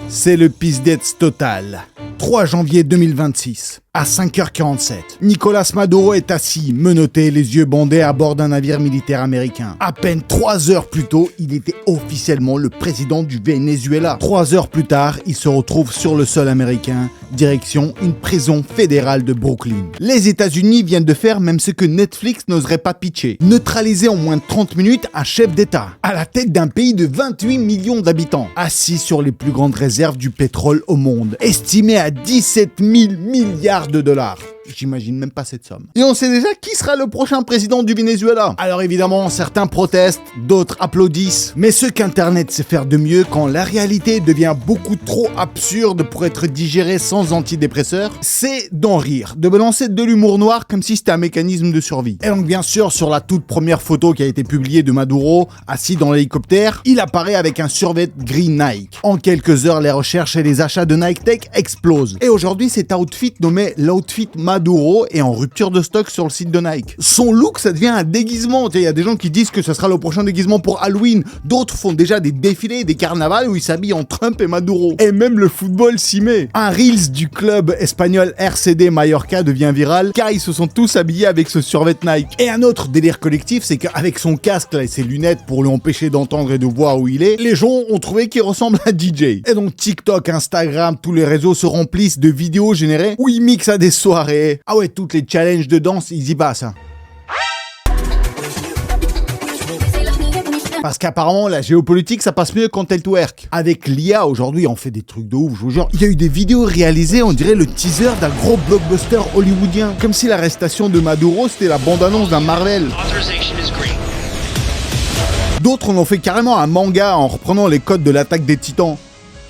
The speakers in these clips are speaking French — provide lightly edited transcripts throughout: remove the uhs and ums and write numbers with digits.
C'est le Pizdetz total. 3 janvier 2026, à 5h47, Nicolás Maduro est assis, menotté, les yeux bandés à bord d'un navire militaire américain. À peine 3 heures plus tôt, il était officiellement le président du Venezuela. 3 heures plus tard, il se retrouve sur le sol américain, direction une prison fédérale de Brooklyn. Les États-Unis viennent de faire même ce que Netflix n'oserait pas pitcher. Neutraliser en moins de 30 minutes un chef d'État, à la tête d'un pays de 28 millions d'habitants, assis sur les plus grandes réserves du pétrole au monde, estimé à 17 000 milliards de dollars. J'imagine même pas cette somme. Et on sait déjà qui sera le prochain président du Venezuela. Alors évidemment, certains protestent, d'autres applaudissent. Mais ce qu'Internet sait faire de mieux quand la réalité devient beaucoup trop absurde pour être digérée sans antidépresseurs, c'est d'en rire, de balancer de l'humour noir comme si c'était un mécanisme de survie. Et donc bien sûr, sur la toute première photo qui a été publiée de Maduro, assis dans l'hélicoptère, il apparaît avec un survêt gris Nike. En quelques heures, les recherches et les achats de Nike Tech explosent. Et aujourd'hui, cet outfit nommé l'outfit Maduro est en rupture de stock sur le site de Nike. Son look, ça devient un déguisement. Il y a des gens qui disent que ce sera le prochain déguisement pour Halloween. D'autres font déjà des défilés, des carnavals où ils s'habillent en Trump et Maduro. Et même le football s'y met. Un Reels du club espagnol RCD Mallorca devient viral car ils se sont tous habillés avec ce survêt Nike. Et un autre délire collectif, c'est qu'avec son casque là, et ses lunettes pour lui empêcher d'entendre et de voir où il est, les gens ont trouvé qu'il ressemble à DJ. Et donc TikTok, Instagram, tous les réseaux se remplissent de vidéos générées où il mixe à des soirées. Ah ouais, toutes les challenges de danse, ils y passent. Parce qu'apparemment, la géopolitique, ça passe mieux quand elle twerk. Avec l'IA, aujourd'hui, on fait des trucs de ouf, je vous jure. Il y a eu des vidéos réalisées, on dirait le teaser d'un gros blockbuster hollywoodien. Comme si l'arrestation de Maduro, c'était la bande-annonce d'un Marvel. D'autres en ont fait carrément un manga en reprenant les codes de l'attaque des Titans.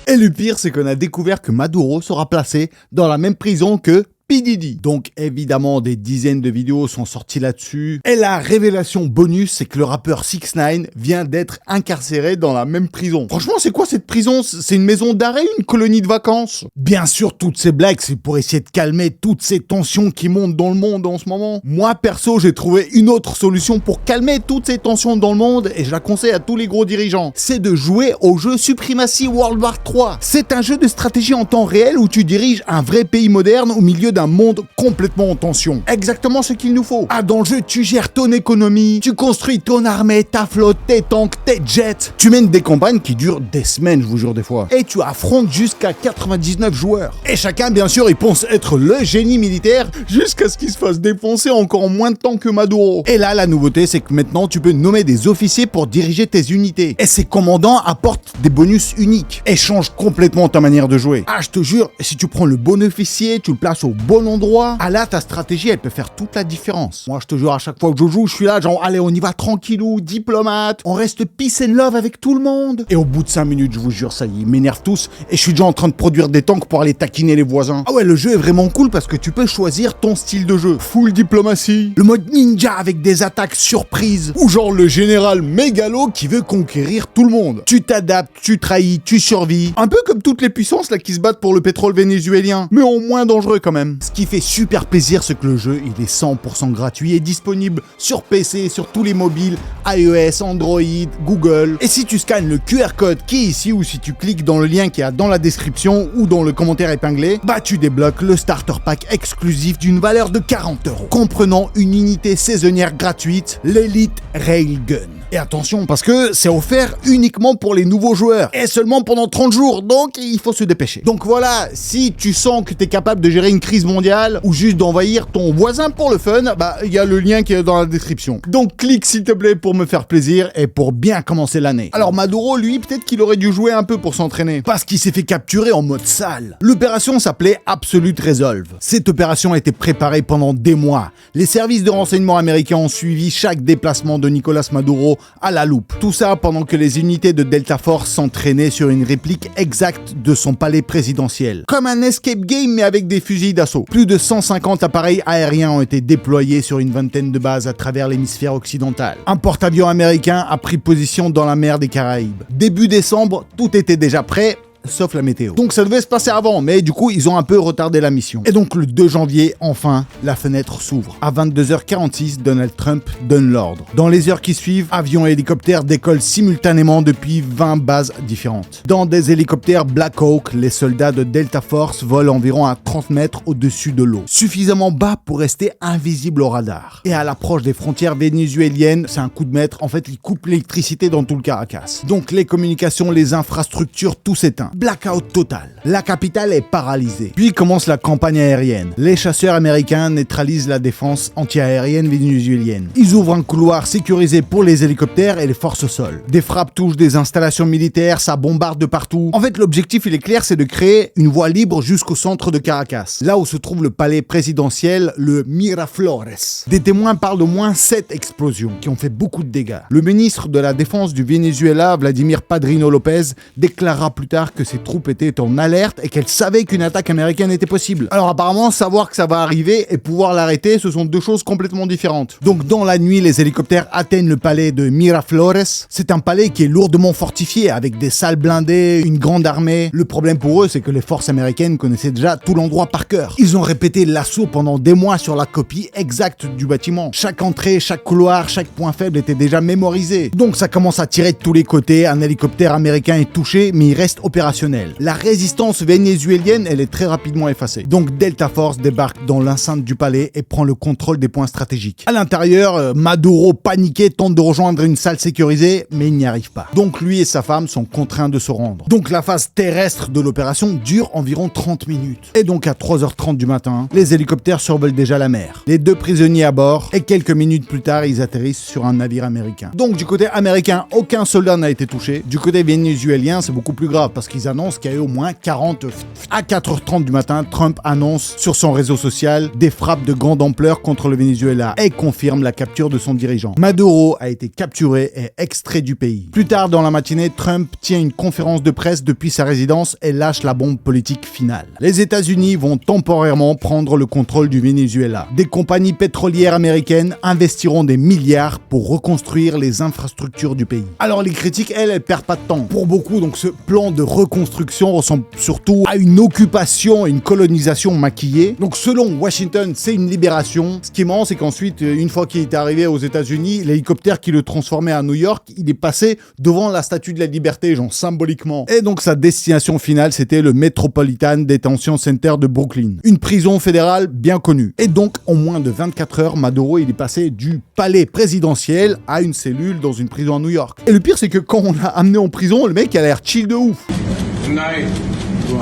Et le pire, c'est qu'on a découvert que Maduro sera placé dans la même prison que P. Diddy. Donc évidemment des dizaines de vidéos sont sorties là-dessus. Et la révélation bonus, c'est que le rappeur 6ix9ine vient d'être incarcéré dans la même prison. Franchement, c'est quoi cette prison? C'est une maison d'arrêt, une colonie de vacances? Bien sûr, toutes ces blagues, c'est pour essayer de calmer toutes ces tensions qui montent dans le monde en ce moment. Moi, perso, j'ai trouvé une autre solution pour calmer toutes ces tensions dans le monde et je la conseille à tous les gros dirigeants. C'est de jouer au jeu Supremacy World War 3. C'est un jeu de stratégie en temps réel où tu diriges un vrai pays moderne au milieu d'un monde complètement en tension. Exactement ce qu'il nous faut. Ah, dans le jeu, tu gères ton économie, tu construis ton armée, ta flotte, tes tanks, tes jets. Tu mènes des campagnes qui durent des semaines, je vous jure, des fois. Et tu affrontes jusqu'à 99 joueurs. Et chacun, bien sûr, il pense être le génie militaire jusqu'à ce qu'il se fasse défoncer encore en moins de temps que Maduro. Et là, la nouveauté, c'est que maintenant, tu peux nommer des officiers pour diriger tes unités. Et ces commandants apportent des bonus uniques et changent complètement ta manière de jouer. Ah, je te jure, si tu prends le bon officier, tu le places au bon endroit, ah là, ta stratégie, elle peut faire toute la différence. Moi, je te jure, à chaque fois que je joue, je suis là, genre, allez, on y va tranquillou, diplomate, on reste peace and love avec tout le monde. Et au bout de 5 minutes, je vous jure, ça y est, ils m'énervent tous, et je suis déjà en train de produire des tanks pour aller taquiner les voisins. Ah ouais, le jeu est vraiment cool parce que tu peux choisir ton style de jeu. Full diplomatie, le mode ninja avec des attaques surprises, ou genre le général mégalo qui veut conquérir tout le monde. Tu t'adaptes, tu trahis, tu survis. Un peu comme toutes les puissances là qui se battent pour le pétrole vénézuélien, mais en moins dangereux quand même. Ce qui fait super plaisir, c'est que le jeu, il est 100% gratuit et disponible sur PC, sur tous les mobiles, iOS, Android, Google. Et si tu scannes le QR code qui est ici, ou si tu cliques dans le lien qui est dans la description ou dans le commentaire épinglé, bah tu débloques le starter pack exclusif d'une valeur de 40€, comprenant une unité saisonnière gratuite, l'Elite Railgun. Et attention, parce que c'est offert uniquement pour les nouveaux joueurs, et seulement pendant 30 jours, donc il faut se dépêcher. Donc voilà, si tu sens que t'es capable de gérer une crise mondiale, ou juste d'envahir ton voisin pour le fun, bah il y a le lien qui est dans la description. Donc clique s'il te plaît pour me faire plaisir, et pour bien commencer l'année. Alors Maduro, lui, peut-être qu'il aurait dû jouer un peu pour s'entraîner, parce qu'il s'est fait capturer en mode sale. L'opération s'appelait Absolute Resolve. Cette opération a été préparée pendant des mois. Les services de renseignement américains ont suivi chaque déplacement de Nicolás Maduro à la loupe. Tout ça pendant que les unités de Delta Force s'entraînaient sur une réplique exacte de son palais présidentiel. Comme un escape game mais avec des fusils d'assaut. Plus de 150 appareils aériens ont été déployés sur une vingtaine de bases à travers l'hémisphère occidental. Un porte-avions américain a pris position dans la mer des Caraïbes. Début décembre, tout était déjà prêt. sauf la météo. Donc ça devait se passer avant, mais du coup, ils ont un peu retardé la mission. Et donc le 2 janvier, enfin, la fenêtre s'ouvre. À 22h46, Donald Trump donne l'ordre. Dans les heures qui suivent, avions et hélicoptères décollent simultanément depuis 20 bases différentes. Dans des hélicoptères Black Hawk, les soldats de Delta Force volent environ à 30 mètres au-dessus de l'eau, suffisamment bas pour rester invisible au radar. Et à l'approche des frontières vénézuéliennes, c'est un coup de maître, en fait, ils coupent l'électricité dans tout le Caracas. Donc les communications, les infrastructures, tout s'éteint. Blackout total. La capitale est paralysée. Puis commence la campagne aérienne. Les chasseurs américains neutralisent la défense anti-aérienne vénézuélienne. Ils ouvrent un couloir sécurisé pour les hélicoptères et les forces au sol. Des frappes touchent des installations militaires, ça bombarde de partout. En fait, l'objectif, il est clair, c'est de créer une voie libre jusqu'au centre de Caracas, là où se trouve le palais présidentiel, le Miraflores. Des témoins parlent d'au moins 7 explosions qui ont fait beaucoup de dégâts. Le ministre de la Défense du Venezuela, Vladimir Padrino López, déclarera plus tard que ses troupes étaient en alerte et qu'elles savaient qu'une attaque américaine était possible. Alors apparemment, savoir que ça va arriver et pouvoir l'arrêter, ce sont deux choses complètement différentes. Donc dans la nuit, les hélicoptères atteignent le palais de Miraflores. C'est un palais qui est lourdement fortifié avec des salles blindées, une grande armée. Le problème pour eux, c'est que les forces américaines connaissaient déjà tout l'endroit par cœur. Ils ont répété l'assaut pendant des mois sur la copie exacte du bâtiment. Chaque entrée, chaque couloir, chaque point faible était déjà mémorisé. Donc ça commence à tirer de tous les côtés. Un hélicoptère américain est touché, mais il reste opérationnel. La résistance vénézuélienne, elle est très rapidement effacée. Donc Delta Force débarque dans l'enceinte du palais et prend le contrôle des points stratégiques. À l'intérieur, Maduro, paniqué, tente de rejoindre une salle sécurisée, mais il n'y arrive pas. Donc lui et sa femme sont contraints de se rendre. Donc la phase terrestre de l'opération dure environ 30 minutes. Et donc à 3h30 du matin, les hélicoptères survolent déjà la mer. Les 2 prisonniers à bord, et quelques minutes plus tard, ils atterrissent sur un navire américain. Donc du côté américain, aucun soldat n'a été touché. Du côté vénézuélien, c'est beaucoup plus grave parce qu'ils annoncent qu'il y a eu au moins 40... À 4h30 du matin, Trump annonce sur son réseau social des frappes de grande ampleur contre le Venezuela et confirme la capture de son dirigeant. Maduro a été capturé et extrait du pays. Plus tard dans la matinée, Trump tient une conférence de presse depuis sa résidence et lâche la bombe politique finale. Les États-Unis vont temporairement prendre le contrôle du Venezuela. Des compagnies pétrolières américaines investiront des milliards pour reconstruire les infrastructures du pays. Alors les critiques, elles perdent pas de temps. Pour beaucoup, donc ce plan de reconstruction ressemble surtout à une occupation, une colonisation maquillée. Donc selon Washington, c'est une libération. Ce qui est marrant, c'est qu'ensuite, une fois qu'il est arrivé aux États-Unis, l'hélicoptère qui le transformait à New York, il est passé devant la Statue de la Liberté, genre symboliquement. Et donc sa destination finale, c'était le Metropolitan Detention Center de Brooklyn, une prison fédérale bien connue. Et donc en moins de 24 heures, Maduro, il est passé du palais présidentiel à une cellule dans une prison à New York. Et le pire, c'est que quand on l'a amené en prison, le mec il a l'air chill de ouf.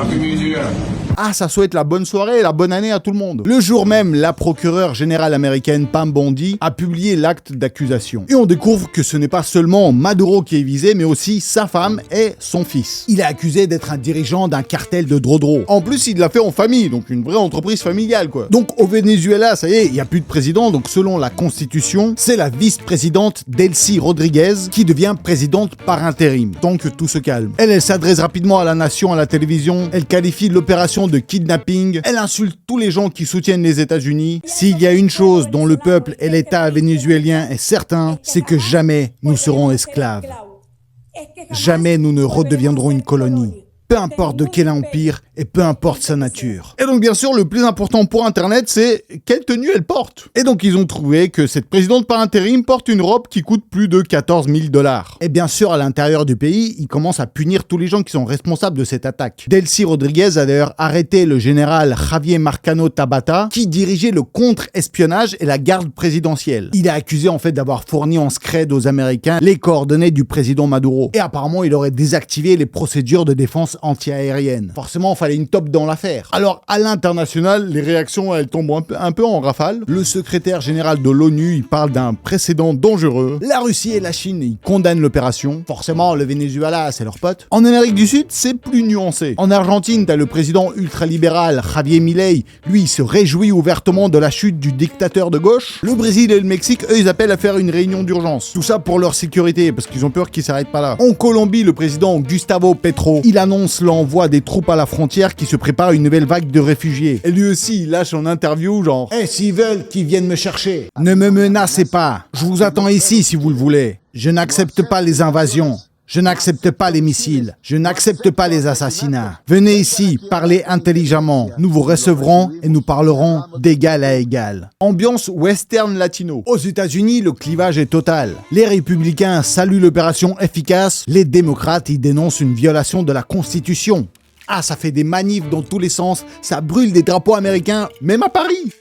Happy New Year. Ah, ça souhaite la bonne soirée et la bonne année à tout le monde. Le jour même, la procureure générale américaine Pam Bondi a publié l'acte d'accusation. Et on découvre que ce n'est pas seulement Maduro qui est visé, mais aussi sa femme et son fils. Il est accusé d'être un dirigeant d'un cartel de Drodro. En plus, il l'a fait en famille, donc une vraie entreprise familiale, quoi. Donc au Venezuela, ça y est, il n'y a plus de président, donc selon la constitution, c'est la vice-présidente Delcy Rodriguez qui devient présidente par intérim, tant que tout se calme. Elle s'adresse rapidement à la nation à la télévision, elle qualifie l'opération de kidnapping, elle insulte tous les gens qui soutiennent les États-Unis. S'il y a une chose dont le peuple et l'État vénézuélien est certain, c'est que jamais nous serons esclaves. Jamais nous ne redeviendrons une colonie. Peu importe de quel empire et peu importe sa nature. Et donc bien sûr, le plus important pour Internet, c'est quelle tenue elle porte. Et donc ils ont trouvé que cette présidente par intérim porte une robe qui coûte plus de 14 000 $. Et bien sûr, à l'intérieur du pays, ils commencent à punir tous les gens qui sont responsables de cette attaque. Delcy Rodriguez a d'ailleurs arrêté le général Javier Marcano Tabata, qui dirigeait le contre-espionnage et la garde présidentielle. Il est accusé en fait d'avoir fourni en scred aux Américains les coordonnées du président Maduro. Et apparemment, il aurait désactivé les procédures de défense anti-aérienne. Forcément, il fallait une top dans l'affaire. Alors, à l'international, les réactions, elles tombent un peu en rafale. Le secrétaire général de l'ONU, il parle d'un précédent dangereux. La Russie et la Chine, ils condamnent l'opération. Forcément, le Venezuela, c'est leur pote. En Amérique du Sud, c'est plus nuancé. En Argentine, t'as le président ultralibéral Javier Milei. Lui, il se réjouit ouvertement de la chute du dictateur de gauche. Le Brésil et le Mexique, eux, ils appellent à faire une réunion d'urgence. Tout ça pour leur sécurité, parce qu'ils ont peur qu'ils s'arrêtent pas là. En Colombie, le président Gustavo Petro, il annonce l'envoi des troupes à la frontière qui se prépare une nouvelle vague de réfugiés. Et lui aussi, il lâche en interview genre « s'ils veulent qu'ils viennent me chercher, ne me menacez pas. Je vous attends ici si vous le voulez. Je n'accepte pas les invasions. Je n'accepte pas les missiles. Je n'accepte pas les assassinats. Venez ici, parlez intelligemment. Nous vous recevrons et nous parlerons d'égal à égal. Ambiance western latino. Aux États-Unis, le clivage est total. Les républicains saluent l'opération efficace. Les démocrates y dénoncent une violation de la Constitution. Ah, ça fait des manifs dans tous les sens. Ça brûle des drapeaux américains, même à Paris.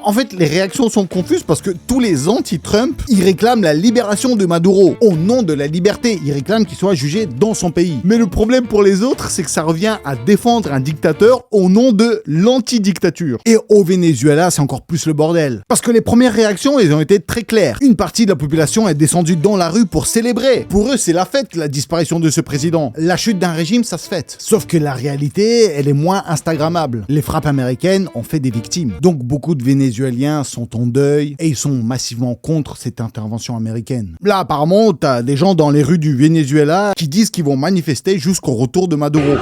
En fait, les réactions sont confuses parce que tous les anti-Trump, ils réclament la libération de Maduro. Au nom de la liberté, ils réclament qu'il soit jugé dans son pays. Mais le problème pour les autres, c'est que ça revient à défendre un dictateur au nom de l'anti-dictature. Et au Venezuela, c'est encore plus le bordel. Parce que les premières réactions, elles ont été très claires. Une partie de la population est descendue dans la rue pour célébrer. Pour eux, c'est la fête, la disparition de ce président. La chute d'un régime, ça se fête. Sauf que la réalité, elle est moins instagrammable. Les frappes américaines ont fait des victimes. Donc beaucoup de Vénézuéliens sont en deuil et ils sont massivement contre cette intervention américaine. Là, apparemment, t'as des gens dans les rues du Venezuela qui disent qu'ils vont manifester jusqu'au retour de Maduro.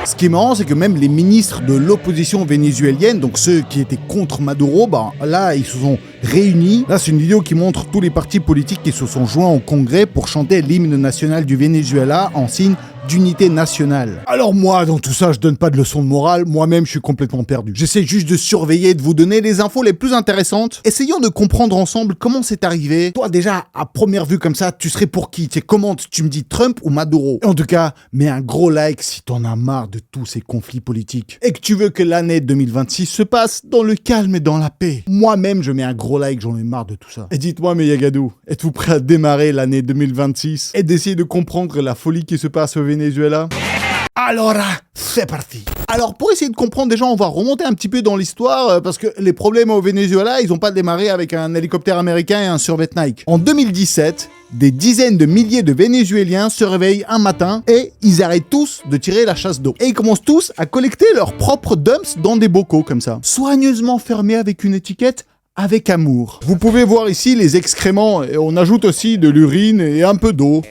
Ce qui est marrant, c'est que même les ministres de l'opposition vénézuélienne, donc ceux qui étaient contre Maduro, là, ils se sont réunis. Là, c'est une vidéo qui montre tous les partis politiques qui se sont joints au Congrès pour chanter l'hymne national du Venezuela en signe d'unité nationale. Alors moi, dans tout ça, je donne pas de leçons de morale, moi-même je suis complètement perdu. J'essaie juste de surveiller, de vous donner les infos les plus intéressantes. Essayons de comprendre ensemble comment c'est arrivé. Toi déjà, à première vue comme ça, tu serais pour qui? Tu commentes, tu me dis Trump ou Maduro? En tout cas, mets un gros like si t'en as marre de tous ces conflits politiques et que tu veux que l'année 2026 se passe dans le calme et dans la paix. Moi-même, je mets un gros like, j'en ai marre de tout ça. Et dites-moi, mes Yagadou, êtes-vous prêt à démarrer l'année 2026 et d'essayer de comprendre la folie qui se passe au Venezuela? Alors, c'est parti. Alors, pour essayer de comprendre, déjà, on va remonter un petit peu dans l'histoire, parce que les problèmes au Venezuela, ils n'ont pas démarré avec un hélicoptère américain et un survêt Nike. En 2017, des dizaines de milliers de Vénézuéliens se réveillent un matin et ils arrêtent tous de tirer la chasse d'eau. Et ils commencent tous à collecter leurs propres dumps dans des bocaux comme ça, soigneusement fermés avec une étiquette avec amour. Vous pouvez voir ici les excréments, et on ajoute aussi de l'urine et un peu d'eau.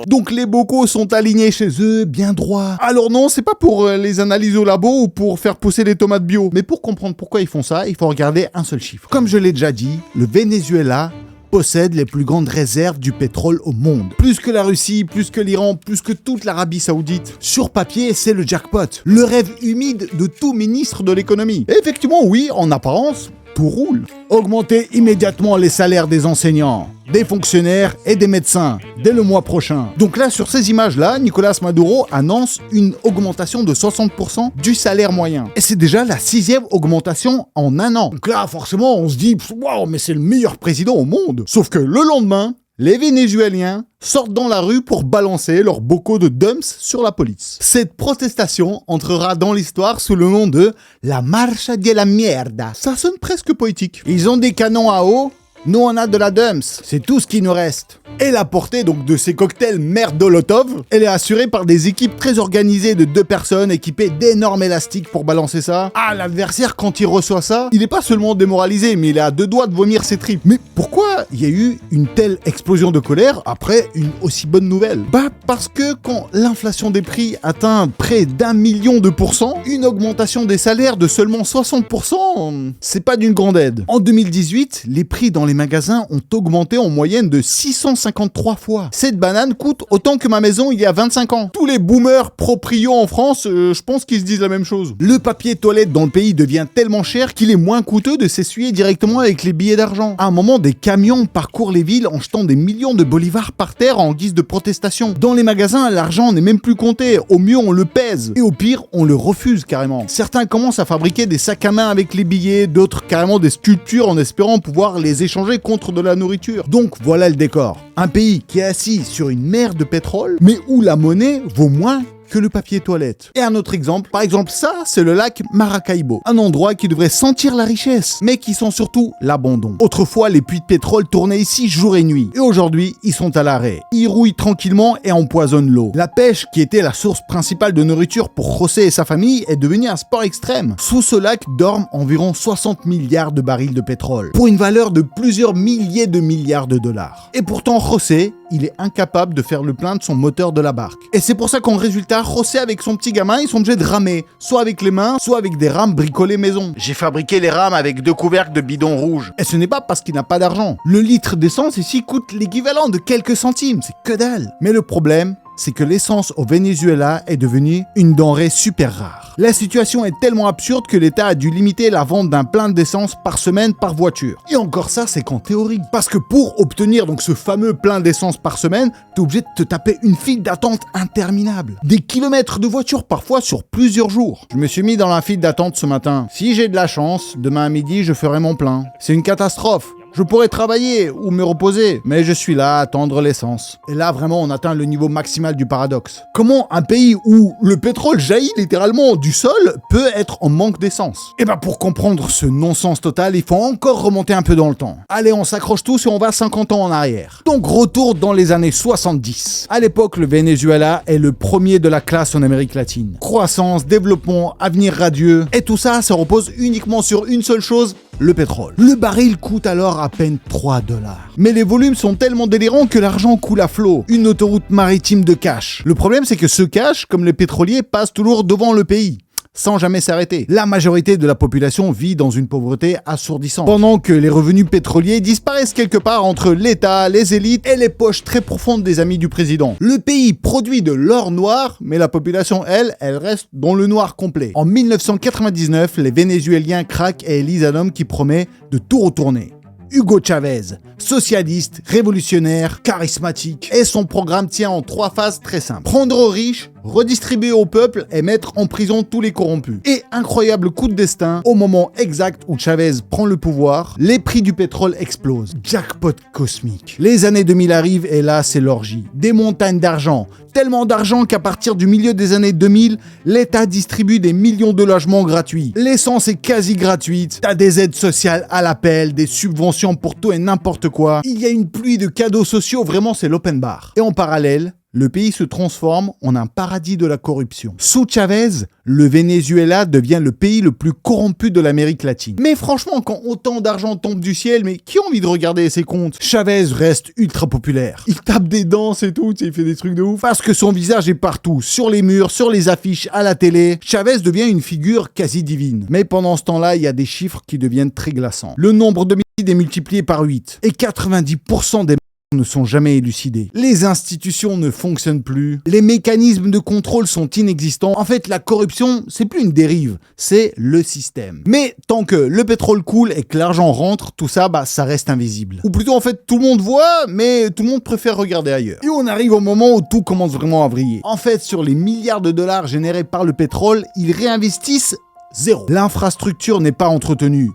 Donc les bocaux sont alignés chez eux, bien droits. Alors non, c'est pas pour les analyser au labo ou pour faire pousser des tomates bio. Mais pour comprendre pourquoi ils font ça, il faut regarder un seul chiffre. Comme je l'ai déjà dit, le Venezuela possède les plus grandes réserves du pétrole au monde. Plus que la Russie, plus que l'Iran, plus que toute l'Arabie Saoudite. Sur papier, c'est le jackpot. Le rêve humide de tout ministre de l'économie. Et effectivement, oui, en apparence, tout roule. Augmentez immédiatement les salaires des enseignants, des fonctionnaires et des médecins dès le mois prochain. Donc là, sur ces images-là, Nicolás Maduro annonce une augmentation de 60% du salaire moyen. Et c'est déjà la 6e augmentation en un an. Donc là, forcément, on se dit « Waouh, mais c'est le meilleur président au monde !» Sauf que le lendemain, les Vénézuéliens sortent dans la rue pour balancer leurs bocaux de dumps sur la police. Cette protestation entrera dans l'histoire sous le nom de la Marcha de la Mierda. Ça sonne presque poétique. Ils ont des canons à eau, nous on a de la dumps, c'est tout ce qui nous reste. Et la portée donc de ces cocktails Merdolotov, elle est assurée par des équipes très organisées de 2 personnes équipées d'énormes élastiques pour balancer ça. Ah, l'adversaire quand il reçoit ça, il est pas seulement démoralisé, mais il est à 2 doigts de vomir ses tripes. Mais pourquoi il y a eu une telle explosion de colère après une aussi bonne nouvelle? Parce que quand l'inflation des prix atteint près d'1 million de %, une augmentation des salaires de seulement 60%, c'est pas d'une grande aide. En 2018, les prix dans les magasins ont augmenté en moyenne de 653 fois. Cette banane coûte autant que ma maison il y a 25 ans. Tous les boomers proprios en France, je pense qu'ils se disent la même chose. Le papier toilette dans le pays devient tellement cher qu'il est moins coûteux de s'essuyer directement avec les billets d'argent. À un moment, des camions parcourent les villes en jetant des millions de bolivars par terre en guise de protestation. Dans les magasins, l'argent n'est même plus compté. Au mieux, on le pèse. Et au pire, on le refuse carrément. Certains commencent à fabriquer des sacs à main avec les billets, d'autres carrément des sculptures en espérant pouvoir les échanger contre de la nourriture. Donc voilà le décor. Un pays qui est assis sur une mer de pétrole, mais où la monnaie vaut moins que le papier toilette. Et un autre exemple, par exemple ça, c'est le lac Maracaibo, un endroit qui devrait sentir la richesse, mais qui sent surtout l'abandon. Autrefois, les puits de pétrole tournaient ici jour et nuit, et aujourd'hui, ils sont à l'arrêt. Ils rouillent tranquillement et empoisonnent l'eau. La pêche, qui était la source principale de nourriture pour José et sa famille, est devenue un sport extrême. Sous ce lac dorment environ 60 milliards de barils de pétrole, pour une valeur de plusieurs milliers de milliards de dollars. Et pourtant, José, il est incapable de faire le plein de son moteur de la barque. Et c'est pour ça qu'en résultat, José avec son petit gamin, ils sont obligés de ramer, soit avec les mains, soit avec des rames bricolées maison. J'ai fabriqué les rames avec 2 couvercles de bidon rouge. Et ce n'est pas parce qu'il n'a pas d'argent. Le litre d'essence ici coûte l'équivalent de quelques centimes, c'est que dalle. Mais le problème, c'est que l'essence au Venezuela est devenue une denrée super rare. La situation est tellement absurde que l'État a dû limiter la vente d'un plein d'essence par semaine par voiture. Et encore ça, c'est qu'en théorie. Parce que pour obtenir donc ce fameux plein d'essence par semaine, t'es obligé de te taper une file d'attente interminable. Des kilomètres de voiture parfois sur plusieurs jours. Je me suis mis dans la file d'attente ce matin. Si j'ai de la chance, demain à midi, je ferai mon plein. C'est une catastrophe. Je pourrais travailler ou me reposer, mais je suis là à attendre l'essence. Et là, vraiment, on atteint le niveau maximal du paradoxe. Comment un pays où le pétrole jaillit littéralement du sol peut être en manque d'essence? Et pour comprendre ce non-sens total, il faut encore remonter un peu dans le temps. Allez, on s'accroche tous et on va 50 ans en arrière. Donc, retour dans les années 70. À l'époque, le Venezuela est le premier de la classe en Amérique latine. Croissance, développement, avenir radieux. Et tout ça, ça repose uniquement sur une seule chose, le pétrole. Le baril coûte alors à peine 3 $. Mais les volumes sont tellement délirants que l'argent coule à flot. Une autoroute maritime de cash. Le problème, c'est que ce cash, comme les pétroliers, passe toujours devant le pays, sans jamais s'arrêter. La majorité de la population vit dans une pauvreté assourdissante, pendant que les revenus pétroliers disparaissent quelque part entre l'État, les élites et les poches très profondes des amis du président. Le pays produit de l'or noir, mais la population, elle reste dans le noir complet. En 1999, les Vénézuéliens craquent et élisent un homme qui promet de tout retourner. Hugo Chavez, socialiste, révolutionnaire, charismatique. Et son programme tient en 3 phases très simples. Prendre aux riches, redistribuer au peuple et mettre en prison tous les corrompus. Et incroyable coup de destin, au moment exact où Chavez prend le pouvoir, les prix du pétrole explosent. Jackpot cosmique. Les années 2000 arrivent et là, c'est l'orgie. Des montagnes d'argent. Tellement d'argent qu'à partir du milieu des années 2000, l'État distribue des millions de logements gratuits. L'essence est quasi gratuite. T'as des aides sociales à l'appel, des subventions pour tout et n'importe quoi. Il y a une pluie de cadeaux sociaux, vraiment c'est l'open bar. Et en parallèle, le pays se transforme en un paradis de la corruption. Sous Chavez, le Venezuela devient le pays le plus corrompu de l'Amérique latine. Mais franchement, quand autant d'argent tombe du ciel, mais qui a envie de regarder ses comptes? Chavez reste ultra populaire. Il tape des danses et tout, il fait des trucs de ouf. Parce que son visage est partout, sur les murs, sur les affiches, à la télé. Chavez devient une figure quasi divine. Mais pendant ce temps-là, il y a des chiffres qui deviennent très glaçants. Le nombre de homicides est multiplié par 8. Et 90% des ne sont jamais élucidés. Les institutions ne fonctionnent plus. Les mécanismes de contrôle sont inexistants. En fait, la corruption, c'est plus une dérive, c'est le système. Mais tant que le pétrole coule et que l'argent rentre, tout ça, ça reste invisible. Ou plutôt, en fait, tout le monde voit, mais tout le monde préfère regarder ailleurs. Et on arrive au moment où tout commence vraiment à vriller. En fait, sur les milliards de dollars générés par le pétrole, ils réinvestissent 0. L'infrastructure n'est pas entretenue.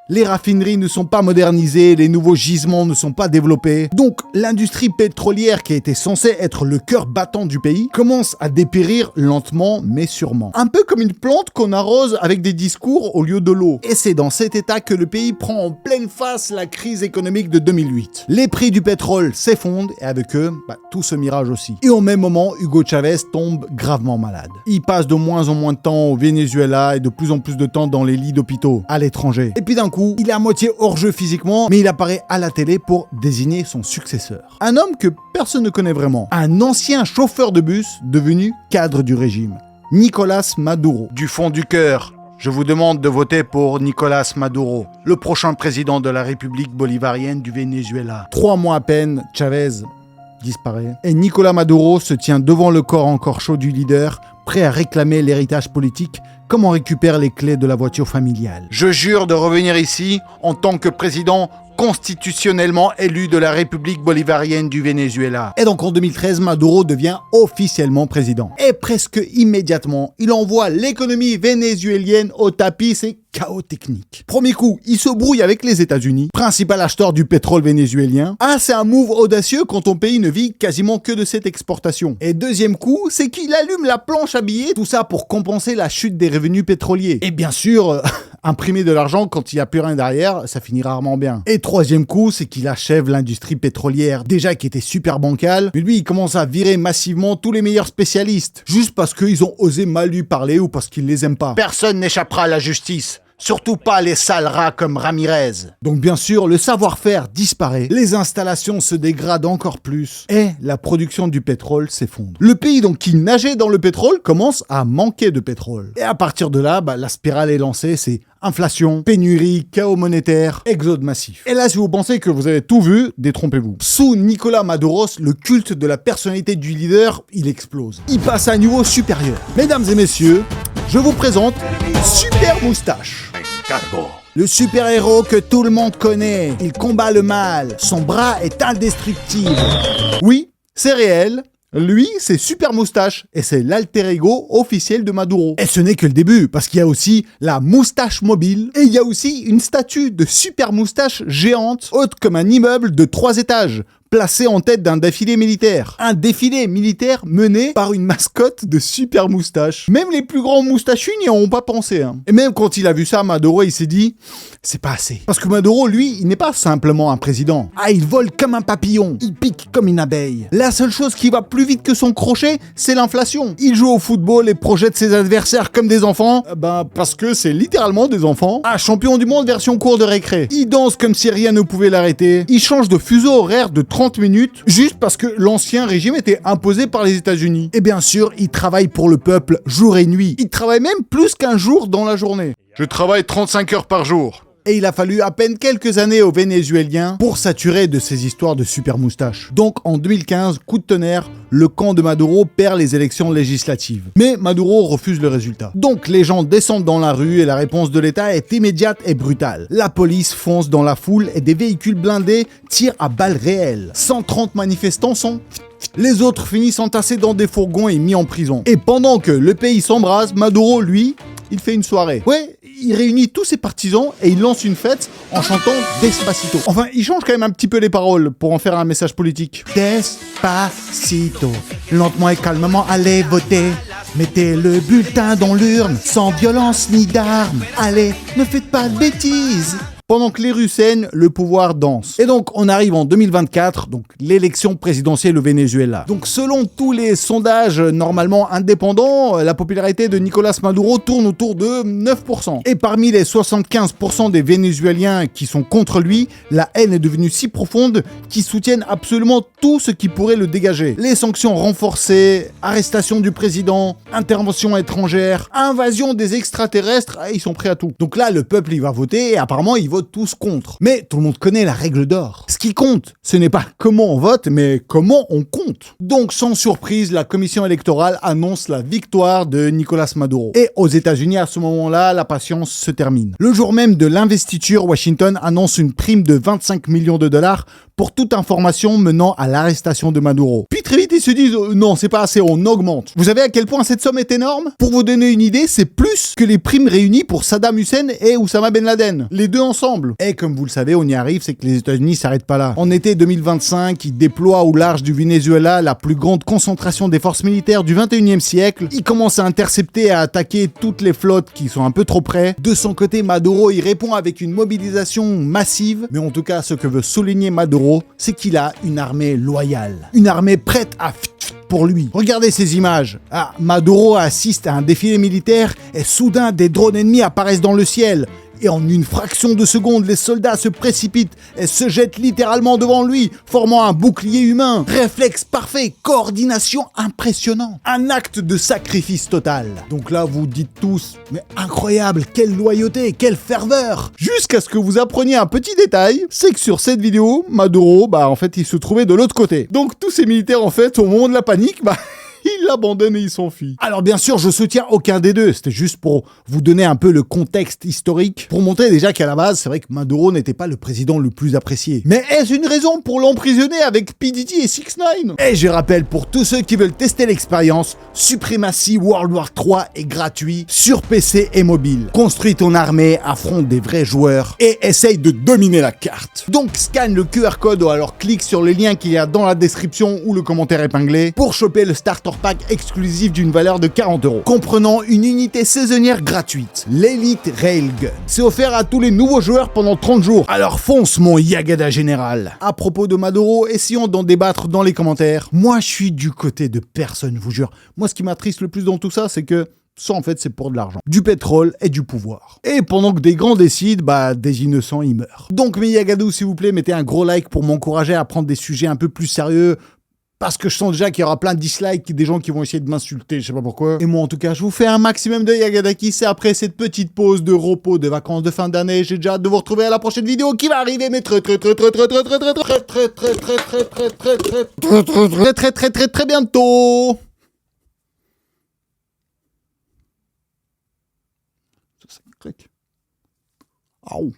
Les raffineries ne sont pas modernisées, les nouveaux gisements ne sont pas développés. Donc, l'industrie pétrolière qui était censée être le cœur battant du pays commence à dépérir lentement mais sûrement. Un peu comme une plante qu'on arrose avec des discours au lieu de l'eau. Et c'est dans cet état que le pays prend en pleine face la crise économique de 2008. Les prix du pétrole s'effondrent et avec eux, tout ce mirage aussi. Et au même moment, Hugo Chavez tombe gravement malade. Il passe de moins en moins de temps au Venezuela et de plus en plus de temps dans les lits d'hôpitaux à l'étranger. Et puis d'un coup, il est à moitié hors jeu physiquement, mais il apparaît à la télé pour désigner son successeur. Un homme que personne ne connaît vraiment. Un ancien chauffeur de bus devenu cadre du régime. Nicolás Maduro. Du fond du cœur, je vous demande de voter pour Nicolás Maduro, le prochain président de la République bolivarienne du Venezuela. 3 mois à peine, Chavez disparaît. Et Nicolás Maduro se tient devant le corps encore chaud du leader, prêt à réclamer l'héritage politique comme on récupère les clés de la voiture familiale. Je jure de revenir ici en tant que président constitutionnellement élu de la République bolivarienne du Venezuela. Et donc en 2013, Maduro devient officiellement président. Et presque immédiatement, il envoie l'économie vénézuélienne au tapis, c'est chaos technique. Premier coup, il se brouille avec les États-Unis, principal acheteur du pétrole vénézuélien. C'est un move audacieux quand ton pays ne vit quasiment que de cette exportation. Et deuxième coup, c'est qu'il allume la planche à billets, tout ça pour compenser la chute des revenus pétroliers. Et bien sûr, imprimer de l'argent quand il n'y a plus rien derrière, ça finit rarement bien. Et troisième coup, c'est qu'il achève l'industrie pétrolière, déjà qui était super bancale, mais lui, il commence à virer massivement tous les meilleurs spécialistes, juste parce qu'ils ont osé mal lui parler ou parce qu'ils les aiment pas. Personne n'échappera à la justice. Surtout pas les sales rats comme Ramirez. Donc bien sûr, le savoir-faire disparaît, les installations se dégradent encore plus et la production du pétrole s'effondre. Le pays donc qui nageait dans le pétrole commence à manquer de pétrole. Et à partir de là, la spirale est lancée, c'est inflation, pénurie, chaos monétaire, exode massif. Et là, si vous pensez que vous avez tout vu, détrompez-vous. Sous Nicolás Maduro, le culte de la personnalité du leader, il explose. Il passe à un niveau supérieur. Mesdames et messieurs, je vous présente Super Moustache. Le super-héros que tout le monde connaît. Il combat le mal. Son bras est indestructible. Oui, c'est réel. Lui, c'est Super Moustache et c'est l'alter ego officiel de Maduro. Et ce n'est que le début, parce qu'il y a aussi la moustache mobile et il y a aussi une statue de Super Moustache géante, haute comme un immeuble de 3 étages, placé en tête d'un défilé militaire. Un défilé militaire mené par une mascotte de Super Moustache. Même les plus grands moustachus n'y ont pas pensé. Et même quand il a vu ça, Maduro, il s'est dit, c'est pas assez. Parce que Maduro, lui, il n'est pas simplement un président. Ah, il vole comme un papillon. Il pique comme une abeille. La seule chose qui va plus vite que son crochet, c'est l'inflation. Il joue au football et projette ses adversaires comme des enfants. Parce que c'est littéralement des enfants. Ah, champion du monde version cours de récré. Il danse comme si rien ne pouvait l'arrêter. Il change de fuseau horaire de 30 minutes, juste parce que l'ancien régime était imposé par les États-Unis. Et bien sûr, il travaille pour le peuple jour et nuit. Il travaille même plus qu'un jour dans la journée. Je travaille 35 heures par jour. Et il a fallu à peine quelques années aux Vénézuéliens pour saturer de ces histoires de Super Moustache. Donc en 2015, coup de tonnerre, le camp de Maduro perd les élections législatives. Mais Maduro refuse le résultat. Donc les gens descendent dans la rue et la réponse de l'État est immédiate et brutale. La police fonce dans la foule et des véhicules blindés tirent à balles réelles. 130 manifestants sont... Les autres finissent entassés dans des fourgons et mis en prison. Et pendant que le pays s'embrase, Maduro, lui, il fait une soirée. Ouais, il réunit tous ses partisans et il lance une fête en chantant Despacito. Enfin, il change quand même un petit peu les paroles pour en faire un message politique. Despacito, lentement et calmement, allez voter. Mettez le bulletin dans l'urne, sans violence ni d'armes. Allez, ne faites pas de bêtises. Pendant que les rues saignent, le pouvoir danse. Et donc, on arrive en 2024, donc l'élection présidentielle au Venezuela. Donc, selon tous les sondages normalement indépendants, la popularité de Nicolás Maduro tourne autour de 9%. Et parmi les 75% des Vénézuéliens qui sont contre lui, la haine est devenue si profonde qu'ils soutiennent absolument tout ce qui pourrait le dégager. Les sanctions renforcées, arrestation du président, intervention étrangère, invasion des extraterrestres, ils sont prêts à tout. Donc là, le peuple, il va voter et apparemment, il vote tous contre. Mais tout le monde connaît la règle d'or. Ce qui compte, ce n'est pas comment on vote, mais comment on compte. Donc, sans surprise, la commission électorale annonce la victoire de Nicolás Maduro. Et aux États-Unis, à ce moment-là, la patience se termine. Le jour même de l'investiture, Washington annonce une prime de 25 millions de dollars pour toute information menant à l'arrestation de Maduro. Puis très vite, ils se disent non, c'est pas assez, on augmente. Vous savez à quel point cette somme est énorme? Pour vous donner une idée, c'est plus que les primes réunies pour Saddam Hussein et Oussama Ben Laden. Les deux ensemble. Et comme vous le savez, on y arrive, c'est que les États-Unis s'arrêtent pas là. En été 2025, ils déploient au large du Venezuela la plus grande concentration des forces militaires du 21e siècle. Ils commencent à intercepter et à attaquer toutes les flottes qui sont un peu trop près. De son côté, Maduro, il répond avec une mobilisation massive. Mais en tout cas, ce que veut souligner Maduro, c'est qu'il a une armée loyale. Une armée prête à pour lui. Regardez ces images. Ah, Maduro assiste à un défilé militaire et soudain des drones ennemis apparaissent dans le ciel. Et en une fraction de seconde, les soldats se précipitent et se jettent littéralement devant lui, formant un bouclier humain. Réflexe parfait, coordination impressionnante. Un acte de sacrifice total. Donc là, vous dites tous, mais incroyable, quelle loyauté, quelle ferveur. Jusqu'à ce que vous appreniez un petit détail, c'est que sur cette vidéo, Maduro, en fait, il se trouvait de l'autre côté. Donc tous ces militaires, en fait, au moment de la panique, il l'abandonne et il s'enfuit. Alors bien sûr, je soutiens aucun des deux. C'était juste pour vous donner un peu le contexte historique, pour montrer déjà qu'à la base, c'est vrai que Maduro n'était pas le président le plus apprécié. Mais est-ce une raison pour l'emprisonner avec P. Diddy et 6ix9ine? Et je rappelle, pour tous ceux qui veulent tester l'expérience, Supremacy World War 3 est gratuit sur PC et mobile. Construis ton armée, affronte des vrais joueurs et essaye de dominer la carte. Donc scanne le QR code ou alors clique sur le lien qu'il y a dans la description ou le commentaire épinglé pour choper le starter pack exclusif d'une valeur de 40 €, comprenant une unité saisonnière gratuite, l'Elite Railgun. C'est offert à tous les nouveaux joueurs pendant 30 jours. Alors fonce mon Yagada général. À propos de Maduro, essayons d'en débattre dans les commentaires. Moi, je suis du côté de personne, je vous jure. Moi, ce qui m'attriste le plus dans tout ça, c'est que Ça, en fait, c'est pour de l'argent. Du pétrole et du pouvoir. Et pendant que des grands décident, des innocents, ils meurent. Donc, mes Yagadou, s'il vous plaît, mettez un gros like pour m'encourager à prendre des sujets un peu plus sérieux. Parce que je sens déjà qu'il y aura plein de dislikes, des gens qui vont essayer de m'insulter, je sais pas pourquoi. Et moi, en tout cas, je vous fais un maximum de Yagadaki. C'est après cette petite pause de repos, de vacances de fin d'année. J'ai déjà hâte de vous retrouver à la prochaine vidéo qui va arriver, mais très bientôt. Ça, c'est un truc. Aouh.